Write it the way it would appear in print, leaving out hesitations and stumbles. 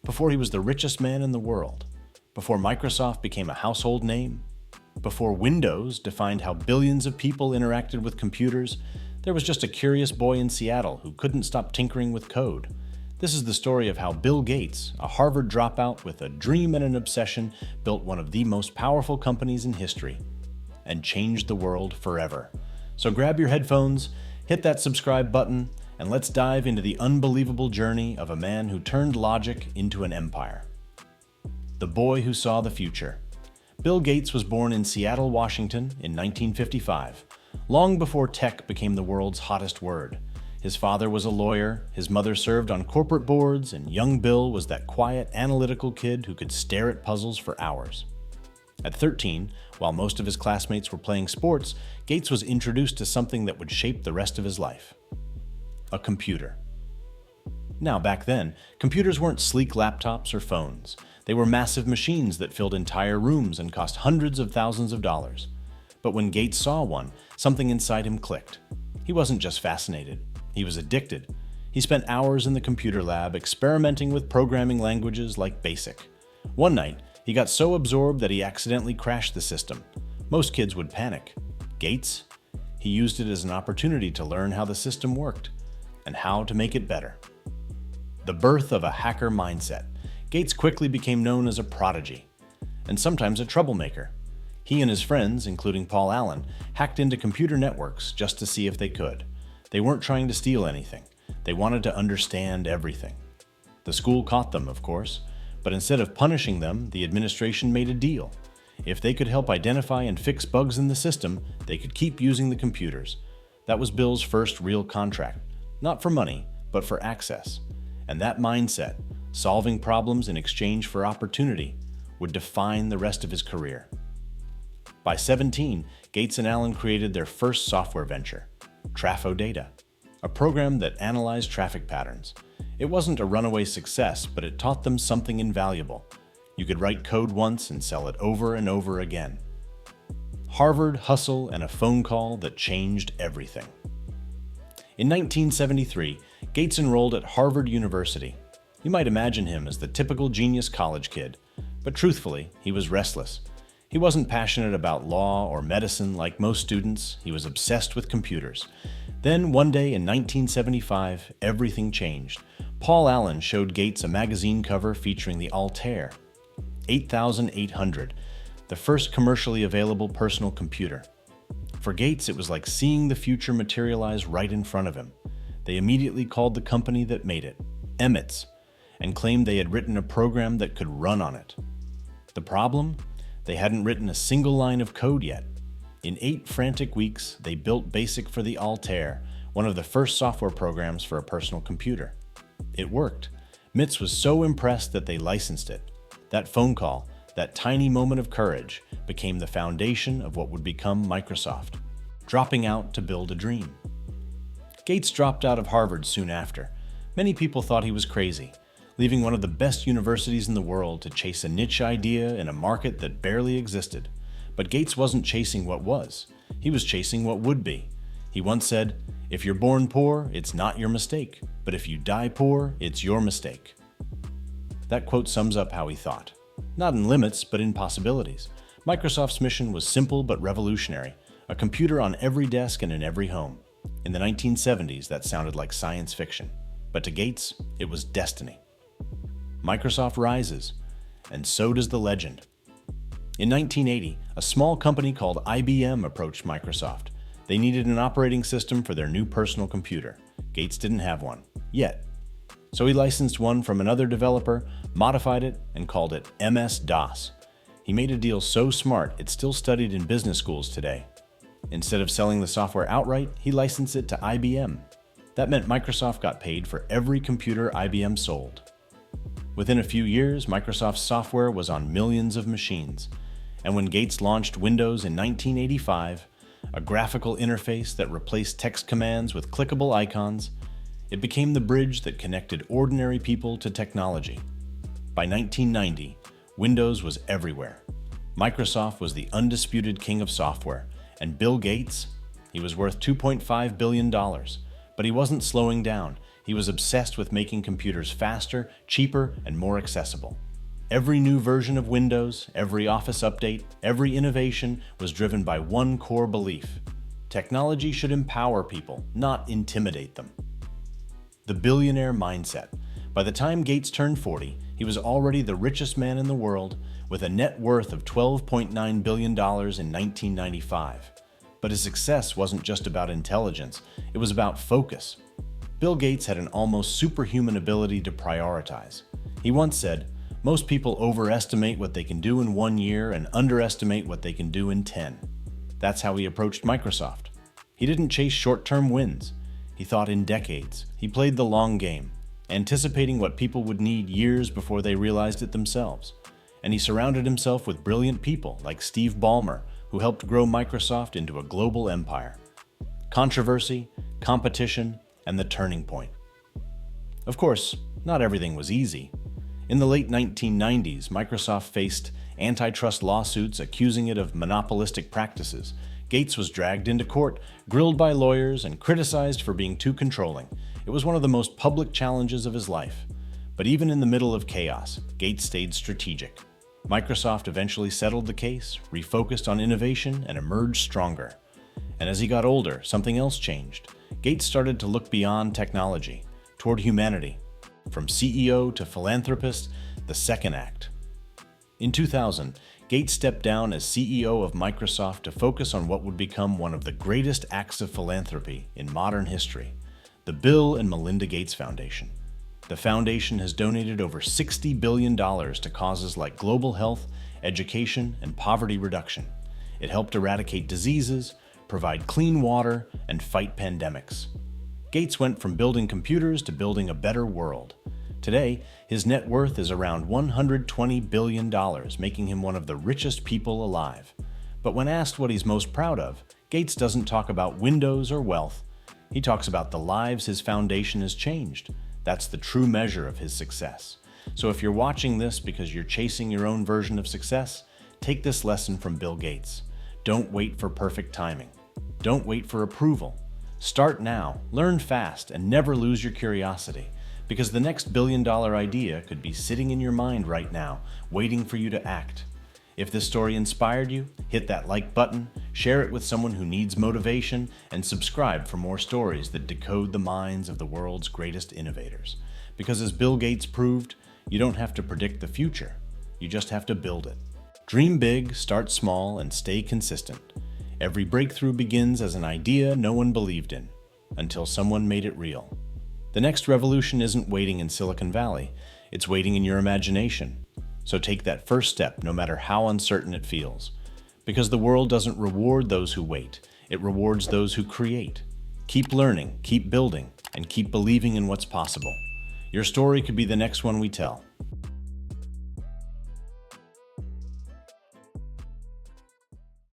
before he was the richest man in the world, before Microsoft became a household name, before Windows defined how billions of people interacted with computers, there was just a curious boy in Seattle who couldn't stop tinkering with code. This is the story of how Bill Gates, a Harvard dropout with a dream and an obsession, built one of the most powerful companies in history and changed the world forever. So grab your headphones, hit that subscribe button, and let's dive into the unbelievable journey of a man who turned logic into an empire. The boy who saw the future. Bill Gates was born in Seattle, Washington in 1955, long before tech became the world's hottest word. His father was a lawyer, his mother served on corporate boards, and young Bill was that quiet, analytical kid who could stare at puzzles for hours. At 13, while most of his classmates were playing sports, Gates was introduced to something that would shape the rest of his life: a computer. Now, back then, computers weren't sleek laptops or phones. They were massive machines that filled entire rooms and cost hundreds of thousands of dollars. But when Gates saw one, something inside him clicked. He wasn't just fascinated. He was addicted. He spent hours in the computer lab experimenting with programming languages like BASIC. One night, he got so absorbed that he accidentally crashed the system. Most kids would panic. Gates? He used it as an opportunity to learn how the system worked and how to make it better. The birth of a hacker mindset. Gates quickly became known as a prodigy, and sometimes a troublemaker. He and his friends, including Paul Allen, hacked into computer networks just to see if they could. They weren't trying to steal anything. They wanted to understand everything. The school caught them, of course, but instead of punishing them, the administration made a deal. If they could help identify and fix bugs in the system, they could keep using the computers. That was Bill's first real contract, not for money, but for access. And that mindset, solving problems in exchange for opportunity, would define the rest of his career. By 17, Gates and Allen created their first software venture, Data, a program that analyzed traffic patterns. It wasn't a runaway success, but it taught them something invaluable. You could write code once and sell it over and over again. Harvard, hustle, and a phone call that changed everything. In 1973, Gates enrolled at Harvard University. You might imagine him as the typical genius college kid, but truthfully, he was restless. He wasn't passionate about law or medicine like most students. He was obsessed with computers. Then, one day in 1975, everything changed. Paul Allen showed Gates a magazine cover featuring the Altair 8800, the first commercially available personal computer. For Gates, it was like seeing the future materialize right in front of him. They immediately called the company that made it Emmett's, and claimed they had written a program that could run on it. The problem? They hadn't written a single line of code yet. In 8 frantic weeks, they built BASIC for the Altair, one of the first software programs for a personal computer. It worked. Mitz was so impressed that they licensed it. That phone call, that tiny moment of courage, became the foundation of what would become Microsoft, dropping out to build a dream. Gates dropped out of Harvard soon after. Many people thought he was crazy, leaving one of the best universities in the world to chase a niche idea in a market that barely existed. But Gates wasn't chasing what was. He was chasing what would be. He once said, "If you're born poor, it's not your mistake. But if you die poor, it's your mistake." That quote sums up how he thought. Not in limits, but in possibilities. Microsoft's mission was simple but revolutionary: a computer on every desk and in every home. In the 1970s, that sounded like science fiction. But to Gates, it was destiny. Microsoft rises, and so does the legend. In 1980, a small company called IBM approached Microsoft. They needed an operating system for their new personal computer. Gates didn't have one, yet. So he licensed one from another developer, modified it, and called it MS-DOS. He made a deal so smart it's still studied in business schools today. Instead of selling the software outright, he licensed it to IBM. That meant Microsoft got paid for every computer IBM sold. Within a few years, Microsoft's software was on millions of machines. And when Gates launched Windows in 1985, a graphical interface that replaced text commands with clickable icons, it became the bridge that connected ordinary people to technology. By 1990, Windows was everywhere. Microsoft was the undisputed king of software, and Bill Gates, he was worth $2.5 billion. But he wasn't slowing down. He was obsessed with making computers faster, cheaper, and more accessible. Every new version of Windows, every Office update, every innovation was driven by one core belief: technology should empower people, not intimidate them. The billionaire mindset. By the time Gates turned 40, he was already the richest man in the world, with a net worth of $12.9 billion in 1995. But his success wasn't just about intelligence, it was about focus. Bill Gates had an almost superhuman ability to prioritize. He once said, "Most people overestimate what they can do in 1 year and underestimate what they can do in 10. That's how he approached Microsoft. He didn't chase short-term wins. He thought in decades. He played the long game, anticipating what people would need years before they realized it themselves. And he surrounded himself with brilliant people like Steve Ballmer, who helped grow Microsoft into a global empire. Controversy, competition, and the turning point. Of course, not everything was easy. In the late 1990s, Microsoft faced antitrust lawsuits accusing it of monopolistic practices. Gates was dragged into court, grilled by lawyers, and criticized for being too controlling. It was one of the most public challenges of his life. But even in the middle of chaos, Gates stayed strategic. Microsoft eventually settled the case, refocused on innovation, and emerged stronger. And as he got older, something else changed. Gates started to look beyond technology, toward humanity. From CEO to philanthropist, the second act. In 2000, Gates stepped down as CEO of Microsoft to focus on what would become one of the greatest acts of philanthropy in modern history, the Bill and Melinda Gates Foundation. The foundation has donated over $60 billion to causes like global health, education, and poverty reduction. It helped eradicate diseases, provide clean water, and fight pandemics. Gates went from building computers to building a better world. Today, his net worth is around $120 billion, making him one of the richest people alive. But when asked what he's most proud of, Gates doesn't talk about Windows or wealth. He talks about the lives his foundation has changed. That's the true measure of his success. So if you're watching this because you're chasing your own version of success, take this lesson from Bill Gates. Don't wait for perfect timing. Don't wait for approval. Start now, learn fast, and never lose your curiosity. Because the next billion-dollar idea could be sitting in your mind right now, waiting for you to act. If this story inspired you, hit that like button, share it with someone who needs motivation, and subscribe for more stories that decode the minds of the world's greatest innovators. Because as Bill Gates proved, you don't have to predict the future, you just have to build it. Dream big, start small, and stay consistent. Every breakthrough begins as an idea no one believed in, until someone made it real. The next revolution isn't waiting in Silicon Valley, it's waiting in your imagination. So take that first step, no matter how uncertain it feels. Because the world doesn't reward those who wait, it rewards those who create. Keep learning, keep building, and keep believing in what's possible. Your story could be the next one we tell.